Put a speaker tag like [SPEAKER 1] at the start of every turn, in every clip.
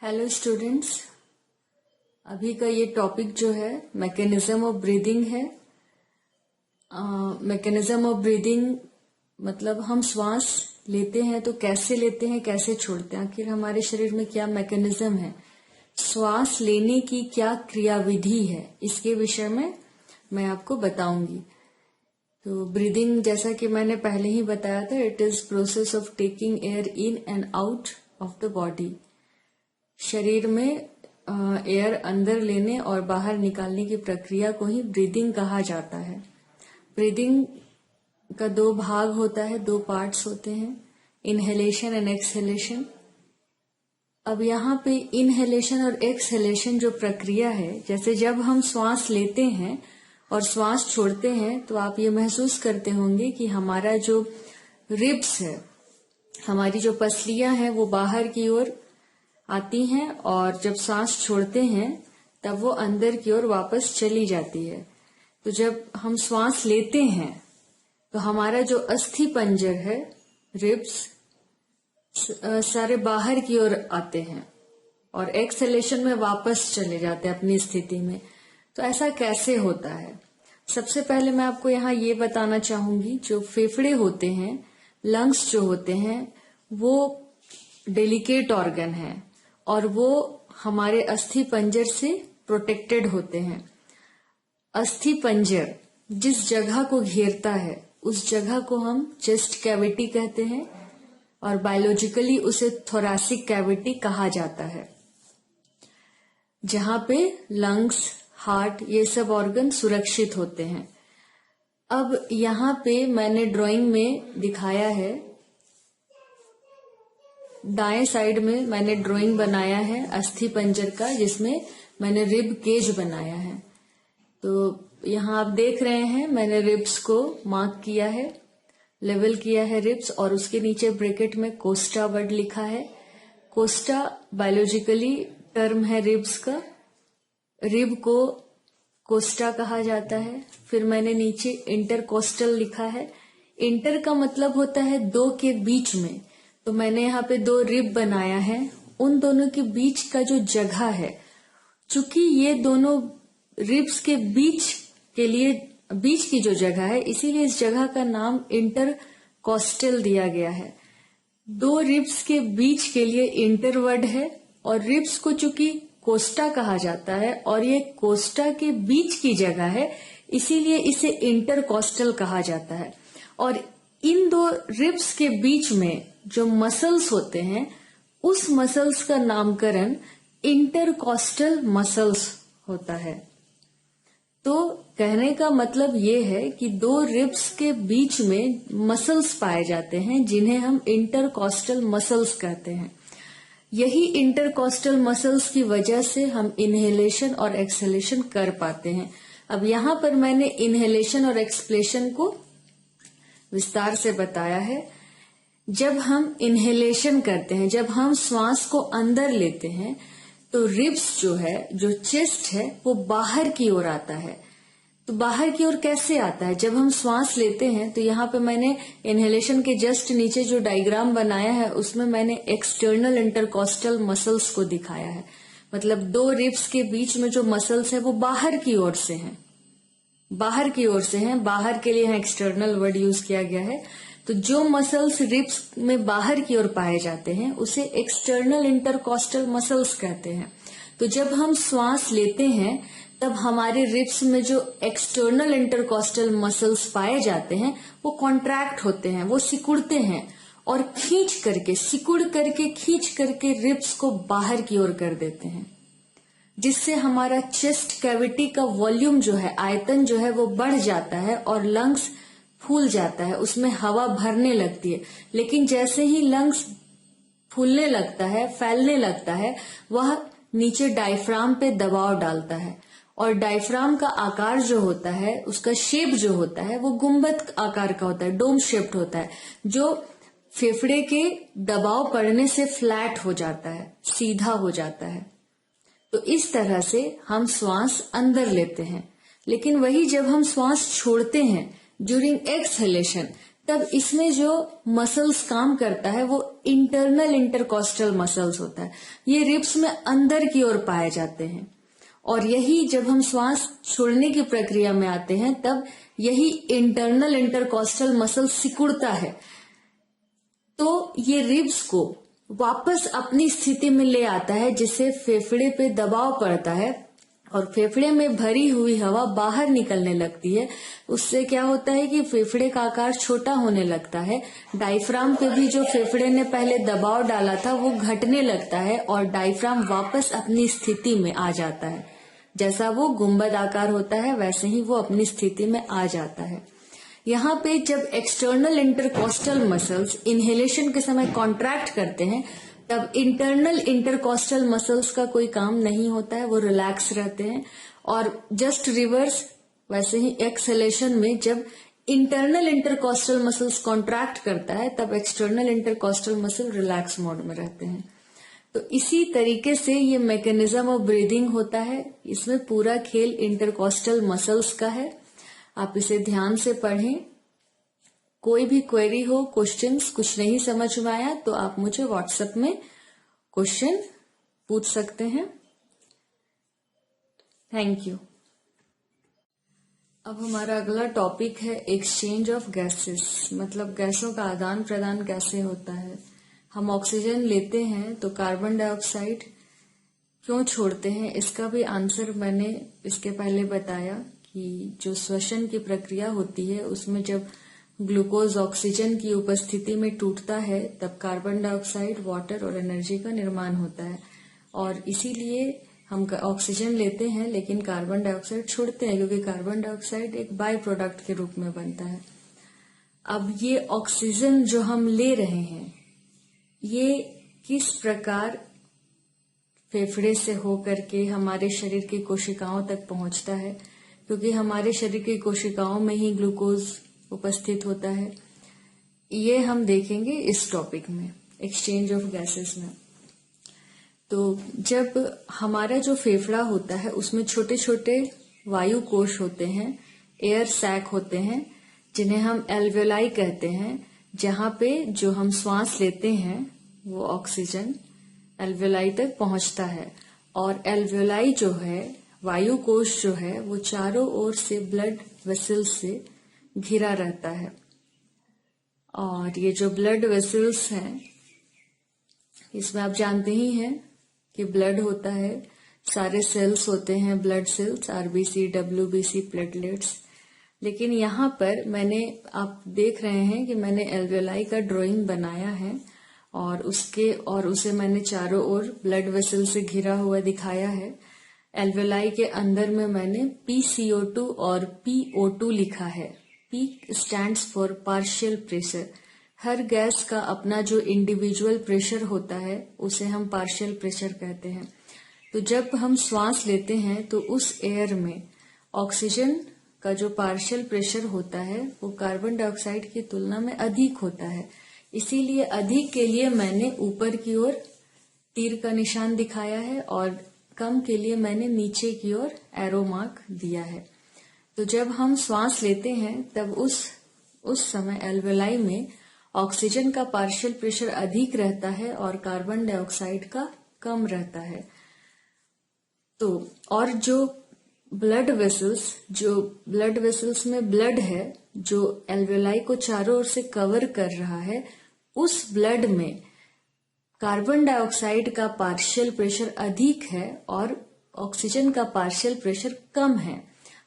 [SPEAKER 1] Hello students, अभी का ये टॉपिक जो है मैकेनिज्म ऑफ ब्रीदिंग है। मैकेनिज्म ऑफ ब्रीदिंग मतलब हम श्वास लेते हैं तो कैसे लेते हैं, कैसे छोड़ते हैं, आखिर हमारे शरीर में क्या मैकेनिज्म है, श्वास लेने की क्या क्रियाविधि है, इसके विषय में मैं आपको बताऊंगी। तो ब्रीदिंग, जैसा कि मैंने पहले ही बताया था, it is process of taking air in and out of the body. शरीर में एयर अंदर लेने और बाहर निकालने की प्रक्रिया को ही ब्रीदिंग कहा जाता है। ब्रीदिंग का दो भाग होता है, दो पार्ट्स होते हैं, इनहेलेशन एंड एक्सहेलेशन। अब यहाँ पे इनहेलेशन और एक्सहेलेशन जो प्रक्रिया है, जैसे जब हम श्वास लेते हैं और श्वास छोड़ते हैं तो आप ये महसूस करते होंगे कि हमारा जो रिब्स है, हमारी जो पसलियां हैं, वो बाहर की ओर आती हैं और जब सांस छोड़ते हैं तब वो अंदर की ओर वापस चली जाती है। तो जब हम श्वास लेते हैं तो हमारा जो अस्थि पंजर है, रिब्स, सारे बाहर की ओर आते हैं और एक्सहेलेशन में वापस चले जाते हैं अपनी स्थिति में। तो ऐसा कैसे होता है? सबसे पहले मैं आपको यहाँ ये बताना चाहूंगी, जो फेफड़े होते हैं, लंग्स जो होते हैं, वो डेलिकेट ऑर्गन है और वो हमारे अस्थि पंजर से प्रोटेक्टेड होते हैं। अस्थि पंजर जिस जगह को घेरता है उस जगह को हम चेस्ट कैविटी कहते हैं और बायोलॉजिकली उसे थोरैसिक कैविटी कहा जाता है, जहां पे लंग्स, हार्ट, ये सब ऑर्गन सुरक्षित होते हैं। अब यहाँ पे मैंने ड्राइंग में दिखाया है, दाएं साइड में मैंने ड्राइंग बनाया है अस्थि पंजर का, जिसमें मैंने रिब केज बनाया है। तो यहाँ आप देख रहे हैं, मैंने रिब्स को मार्क किया है, लेवल किया है रिब्स, और उसके नीचे ब्रैकेट में कोस्टा वर्ड लिखा है। कोस्टा बायोलॉजिकली टर्म है रिब्स का, रिब को कोस्टा कहा जाता है। फिर मैंने नीचे इंटरकोस्टल लिखा है। इंटर का मतलब होता है दो के बीच में, तो मैंने यहाँ पे दो रिब बनाया है। उन दोनों के बीच का जो जगह है, चूंकि ये दोनों रिब्स के बीच के लिए, बीच की जो जगह है, इसीलिए इस जगह का नाम इंटरकोस्टल दिया गया है। दो रिब्स के बीच के लिए इंटर वर्ड है, और रिब्स को चूंकि कोस्टा कहा जाता है और ये कोस्टा के बीच की जगह है, इसीलिए इसे इंटरकोस्टल कहा जाता है। और इन दो रिब्स के बीच में जो मसल्स होते हैं, उस मसल्स का नामकरण इंटरकोस्टल मसल्स होता है। तो कहने का मतलब ये है कि दो रिब्स के बीच में मसल्स पाए जाते हैं, जिन्हें हम इंटरकोस्टल मसल्स कहते हैं। यही इंटरकोस्टल मसल्स की वजह से हम इनहेलेशन और एक्सहेलेशन कर पाते हैं। अब यहाँ पर मैंने इनहेलेशन और एक्सप्लेशन को विस्तार से बताया है। जब हम इनहेलेशन करते हैं, जब हम श्वास को अंदर लेते हैं, तो रिब्स जो है, जो चेस्ट है, वो बाहर की ओर आता है। तो बाहर की ओर कैसे आता है? जब हम श्वास लेते हैं, तो यहाँ पे मैंने इनहेलेशन के जस्ट नीचे जो डायग्राम बनाया है, उसमें मैंने एक्सटर्नल इंटरकोस्टल मसल्स को दिखाया है। मतलब दो रिब्स के बीच में जो मसल्स है वो बाहर की ओर से हैं, बाहर की ओर से हैं। बाहर के लिए यहाँ एक्सटर्नल वर्ड यूज किया गया है। तो जो मसल्स रिब्स में बाहर की ओर पाए जाते हैं, उसे एक्सटर्नल इंटरकोस्टल मसल्स कहते हैं। तो जब हम श्वास लेते हैं, तब हमारे रिब्स में जो एक्सटर्नल इंटरकोस्टल मसल्स पाए जाते हैं, वो कॉन्ट्रैक्ट होते हैं, वो सिकुड़ते हैं और खींच करके, सिकुड़ करके, खींच करके रिब्स को बाहर की ओर कर देते हैं, जिससे हमारा चेस्ट कैविटी का वॉल्यूम जो है, आयतन जो है, वो बढ़ जाता है और लंग्स फूल जाता है, उसमें हवा भरने लगती है। लेकिन जैसे ही लंग्स फूलने लगता है, फैलने लगता है, वह नीचे डायफ्राम पे दबाव डालता है, और डायफ्राम का आकार जो होता है, उसका शेप जो होता है, वो गुंबद आकार का होता है, डोम शेप्ड होता है, जो फेफड़े के दबाव पड़ने से फ्लैट हो जाता है, सीधा हो जाता है। तो इस तरह से हम श्वास अंदर लेते हैं। लेकिन वही जब हम श्वास छोड़ते हैं ड्यूरिंग एक्सहेलेशन, तब इसमें जो मसल्स काम करता है वो इंटरनल इंटरकॉस्टल मसल्स होता है। ये रिब्स में अंदर की ओर पाए जाते हैं, और यही जब हम श्वास छोड़ने की प्रक्रिया में आते हैं तब यही इंटरनल इंटरकॉस्टल मसल सिकुड़ता है, तो ये रिब्स को वापस अपनी स्थिति में ले आता है, जिससे फेफड़े पे दबाव पड़ता है और फेफड़े में भरी हुई हवा बाहर निकलने लगती है। उससे क्या होता है कि फेफड़े का आकार छोटा होने लगता है। डायफ्राम पे भी जो फेफड़े ने पहले दबाव डाला था वो घटने लगता है और डायफ्राम वापस अपनी स्थिति में आ जाता है। जैसा वो गुंबद आकार होता है वैसे ही वो अपनी स्थिति में आ जाता है। यहाँ पे जब एक्सटर्नल इंटरकॉस्टल मसल्स इनहेलेशन के समय कॉन्ट्रैक्ट करते हैं तब इंटरनल इंटरकॉस्टल मसल्स का कोई काम नहीं होता है, वो रिलैक्स रहते हैं। और जस्ट रिवर्स वैसे ही एक्सहेलेशन में जब इंटरनल इंटरकॉस्टल मसल्स कॉन्ट्रैक्ट करता है तब external intercostal muscle relax mode में रहते हैं। तो इसी तरीके से ये मैकेनिज्म ऑफ ब्रीदिंग होता है। इसमें पूरा खेल इंटरकॉस्टल मसल्स का है। आप इसे ध्यान से पढ़ें। कोई भी क्वेरी हो, क्वेश्चंस, कुछ नहीं समझ में आया तो आप मुझे व्हाट्सएप में क्वेश्चन पूछ सकते हैं। Thank you. अब हमारा अगला टॉपिक है एक्सचेंज ऑफ गैसेस, मतलब गैसों का आदान प्रदान कैसे होता है। हम ऑक्सीजन लेते हैं तो कार्बन डाइऑक्साइड क्यों छोड़ते हैं, इसका भी आंसर मैंने इसके पहले बताया कि जो श्वसन की प्रक्रिया होती है उसमें जब ग्लूकोज ऑक्सीजन की उपस्थिति में टूटता है तब कार्बन डाइऑक्साइड, वाटर और एनर्जी का निर्माण होता है। और इसीलिए हम ऑक्सीजन लेते हैं लेकिन कार्बन डाइऑक्साइड छोड़ते हैं, क्योंकि कार्बन डाइऑक्साइड एक बाय प्रोडक्ट के रूप में बनता है। अब ये ऑक्सीजन जो हम ले रहे हैं ये किस प्रकार फेफड़े से होकर के हमारे शरीर की कोशिकाओं तक पहुंचता है, क्योंकि हमारे शरीर की कोशिकाओं में ही ग्लूकोज उपस्थित होता है। ये हम देखेंगे इस टॉपिक में, एक्सचेंज ऑफ गैसेस में। तो जब हमारा जो फेफड़ा होता है उसमें छोटे छोटे वायु कोश होते हैं, एयर सैक होते हैं, जिन्हें हम एल्वेलाई कहते हैं, जहां पे जो हम श्वास लेते हैं वो ऑक्सीजन एल्वेलाई तक पहुंचता है। और एल्वेलाई जो है, वायु कोश जो है, वो चारों ओर से ब्लड वेसल्स से घिरा रहता है। और ये जो ब्लड वेसल्स हैं इसमें आप जानते ही हैं कि ब्लड होता है, सारे सेल्स होते हैं, blood cells, RBC, WBC, platelets. लेकिन यहाँ पर आप देख रहे हैं कि मैंने एल्वेलाई का ड्राइंग बनाया है और उसे मैंने चारों ओर ब्लड वेसल से घिरा हुआ दिखाया है। एल्वेलाई के अंदर में मैंने PCO2 और PO2 लिखा है। P stands for partial pressure. Her gas का अपना जो इंडिविजुअल प्रेशर होता है उसे हम पार्शियल प्रेशर कहते हैं। तो जब हम श्वास लेते हैं तो उस एयर में ऑक्सीजन का जो पार्शियल प्रेशर होता है वो कार्बन डाइऑक्साइड की तुलना में अधिक होता है। इसीलिए अधिक के लिए मैंने ऊपर की ओर तीर का निशान दिखाया है और कम के लिए मैंने नीचे की ओर एरो मार्क दिया है। तो जब हम श्वास लेते हैं तब उस समय एल्वेलाई में ऑक्सीजन का पार्शियल प्रेशर अधिक रहता है और कार्बन डाइऑक्साइड का कम रहता है। तो और जो ब्लड वेसल्स में ब्लड है जो एल्वेलाई को चारों ओर से कवर कर रहा है, उस ब्लड में कार्बन डाइऑक्साइड का पार्शियल प्रेशर अधिक है और ऑक्सीजन का पार्शियल प्रेशर कम है।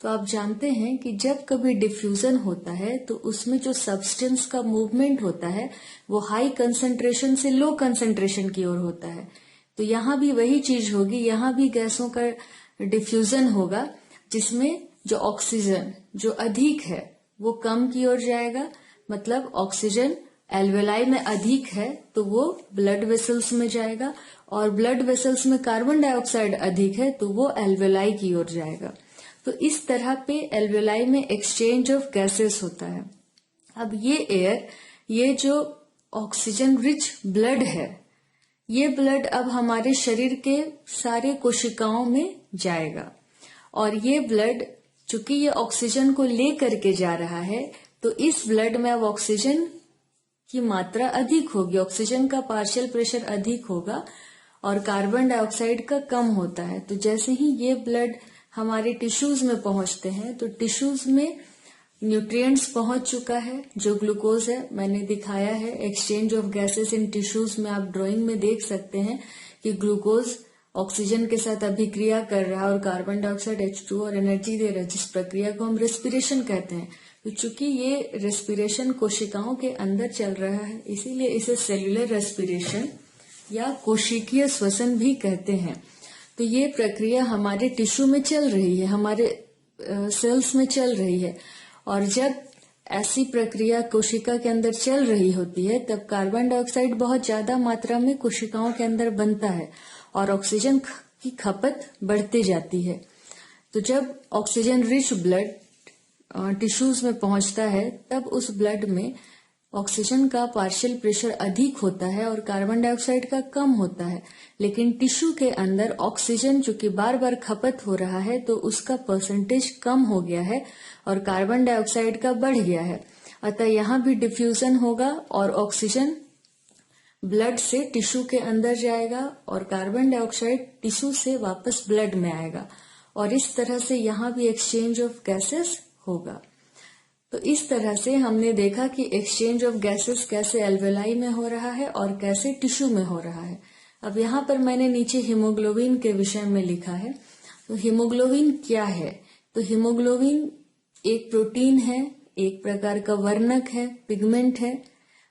[SPEAKER 1] तो आप जानते हैं कि जब कभी डिफ्यूजन होता है तो उसमें जो सब्सटेंस का मूवमेंट होता है वो हाई कंसंट्रेशन से लो कंसंट्रेशन की ओर होता है। तो यहाँ भी वही चीज होगी, यहाँ भी गैसों का डिफ्यूजन होगा जिसमें जो ऑक्सीजन जो अधिक है वो कम की ओर जाएगा। मतलब ऑक्सीजन एल्वेलाई में अधिक है तो वो ब्लड वेसल्स में जाएगा और ब्लड वेसल्स में कार्बन डाइऑक्साइड अधिक है तो वो एल्वेलाई की ओर जाएगा। तो इस तरह पे एल्वेलाई में एक्सचेंज ऑफ गैसेस होता है। अब ये जो ऑक्सीजन रिच ब्लड है, ये ब्लड अब हमारे शरीर के सारे कोशिकाओं में जाएगा और ये ब्लड चूंकि ये ऑक्सीजन को ले करके जा रहा है तो इस ब्लड में अब ऑक्सीजन की मात्रा अधिक होगी, ऑक्सीजन का पार्शियल प्रेशर अधिक होगा और कार्बन डाइऑक्साइड का कम होता है। तो जैसे ही ये ब्लड हमारे टिश्यूज में पहुंचते हैं तो टिश्यूज में न्यूट्रिएंट्स पहुंच चुका है, जो ग्लूकोज है, मैंने दिखाया है exchange of gases in tissues में। आप ड्राइंग में देख सकते हैं कि ग्लूकोज ऑक्सीजन के साथ अभिक्रिया कर रहा है और कार्बन डाइऑक्साइड H2 और एनर्जी दे रहा है, जिस प्रक्रिया को हम रेस्पिरेशन कहते हैं। तो चूंकि ये रेस्पिरेशन कोशिकाओं के अंदर चल रहा है, इसीलिए इसे सेल्यूलर रेस्पिरेशन या कोशिकीय श्वसन भी कहते हैं। तो ये प्रक्रिया हमारे टिश्यू में चल रही है, हमारे सेल्स में चल रही है, और जब ऐसी प्रक्रिया कोशिका के अंदर चल रही होती है तब कार्बन डाइऑक्साइड बहुत ज्यादा मात्रा में कोशिकाओं के अंदर बनता है और ऑक्सीजन की खपत बढ़ती जाती है। तो जब ऑक्सीजन रिच ब्लड टिश्यूज में पहुंचता है तब उस ब्लड में ऑक्सीजन का पार्शियल प्रेशर अधिक होता है और कार्बन डाइऑक्साइड का कम होता है, लेकिन टिश्यू के अंदर ऑक्सीजन चूंकि बार बार खपत हो रहा है तो उसका परसेंटेज कम हो गया है और कार्बन डाइऑक्साइड का बढ़ गया है। अतः यहाँ भी डिफ्यूजन होगा और ऑक्सीजन ब्लड से टिश्यू के अंदर जाएगा और कार्बन डाइऑक्साइड टिश्यू से वापस ब्लड में आएगा और इस तरह से यहाँ भी एक्सचेंज ऑफ गैसेस होगा। तो इस तरह से हमने देखा कि एक्सचेंज ऑफ गैसेस कैसे एल्वेलाई में हो रहा है और कैसे टिश्यू में हो रहा है। अब यहाँ पर मैंने नीचे हीमोग्लोबिन के विषय में लिखा है। तो हीमोग्लोबिन क्या है? तो हीमोग्लोबिन एक प्रोटीन है, एक प्रकार का वर्णक है, पिगमेंट है,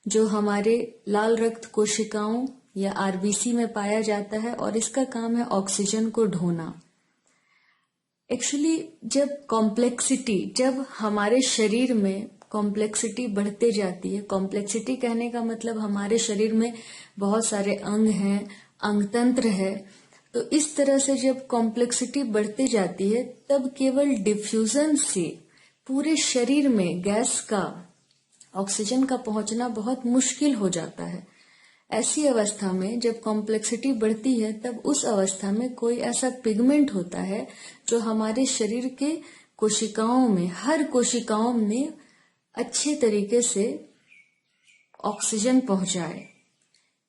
[SPEAKER 1] जो हमारे लाल रक्त कोशिकाओं या आरबीसी में पाया जाता है और इसका काम है ऑक्सीजन को ढोना। एक्चुअली जब हमारे शरीर में कॉम्प्लेक्सिटी बढ़ते जाती है, कॉम्प्लेक्सिटी कहने का मतलब हमारे शरीर में बहुत सारे अंग हैं, अंगतंत्र है, तो इस तरह से जब कॉम्प्लेक्सिटी बढ़ती जाती है तब केवल डिफ्यूजन से पूरे शरीर में गैस का, ऑक्सीजन का पहुंचना बहुत मुश्किल हो जाता है। ऐसी अवस्था में जब कॉम्प्लेक्सिटी बढ़ती है तब उस अवस्था में कोई ऐसा पिगमेंट होता है जो हमारे शरीर के कोशिकाओं में, हर कोशिकाओं में अच्छे तरीके से ऑक्सीजन पहुंचाए।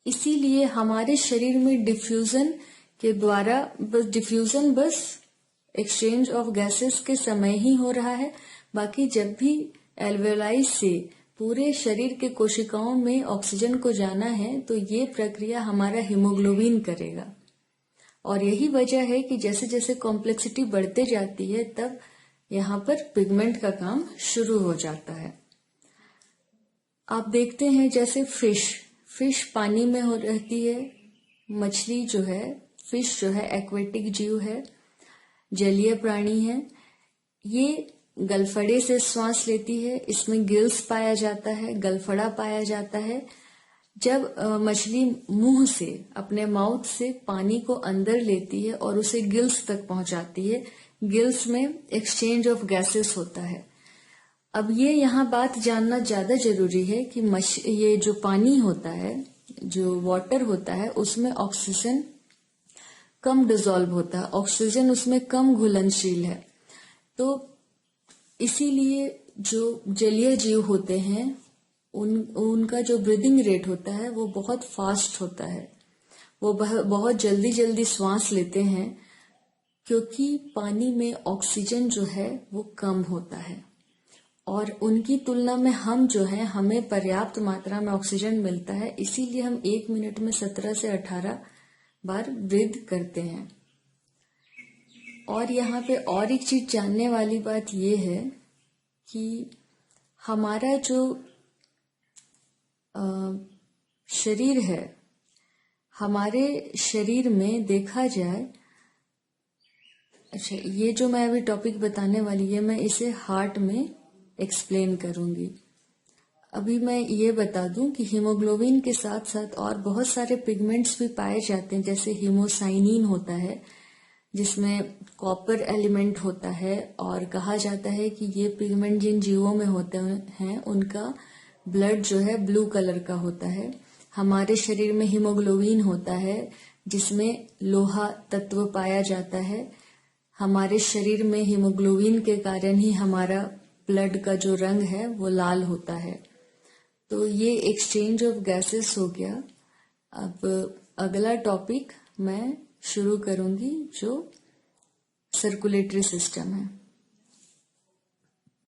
[SPEAKER 1] इसीलिए हमारे शरीर में डिफ्यूजन के द्वारा डिफ्यूजन बस एक्सचेंज ऑफ गैसेस के समय ही हो रहा है। बाकी जब भी एल्वेलाई से पूरे शरीर के कोशिकाओं में ऑक्सीजन को जाना है तो ये प्रक्रिया हमारा हीमोग्लोबिन करेगा। और यही वजह है कि जैसे जैसे कॉम्प्लेक्सिटी बढ़ते जाती है तब यहाँ पर पिगमेंट का काम शुरू हो जाता है। आप देखते हैं जैसे फिश पानी में हो रहती है, मछली जो है, फिश जो है एक्वेटिक जीव है, जलीय प्राणी है। ये गलफड़े से श्वास लेती है, इसमें गिल्स पाया जाता है, गलफड़ा पाया जाता है। जब मछली मुंह से, अपने माउथ से पानी को अंदर लेती है और उसे गिल्स तक पहुंचाती है, गिल्स में एक्सचेंज ऑफ गैसेस होता है। अब ये यहाँ बात जानना ज्यादा जरूरी है कि ये जो पानी होता है, जो वाटर होता है, उसमें ऑक्सीजन कम डिसॉल्व होता है, ऑक्सीजन उसमें कम घुलनशील है। तो इसीलिए जो जलीय जीव होते हैं उनका जो ब्रीदिंग रेट होता है वो बहुत फास्ट होता है, वो बहुत जल्दी जल्दी श्वास लेते हैं क्योंकि पानी में ऑक्सीजन जो है वो कम होता है और उनकी तुलना में हम जो है, हमें पर्याप्त मात्रा में ऑक्सीजन मिलता है, इसीलिए हम 1 मिनट में 17 से 18 बार ब्रीद करते हैं। और यहाँ पे और एक चीज जानने वाली बात ये है कि हमारा जो शरीर है, हमारे शरीर में देखा जाए, अच्छा ये जो मैं अभी टॉपिक बताने वाली है मैं इसे हार्ट में एक्सप्लेन करूंगी। अभी मैं ये बता दूं कि हीमोग्लोबिन के साथ साथ और बहुत सारे पिगमेंट्स भी पाए जाते हैं, जैसे हीमोसाइनिन होता है जिसमें कॉपर एलिमेंट होता है और कहा जाता है कि ये पिगमेंट जिन जीवों में होते हैं उनका ब्लड जो है ब्लू कलर का होता है। हमारे शरीर में हीमोग्लोबिन होता है जिसमें लोहा तत्व पाया जाता है। हमारे शरीर में हीमोग्लोबिन के कारण ही हमारा ब्लड का जो रंग है वो लाल होता है। तो ये एक्सचेंज ऑफ गैसेस हो गया। अब अगला टॉपिक मैं शुरू करूंगी जो सर्कुलेटरी सिस्टम है।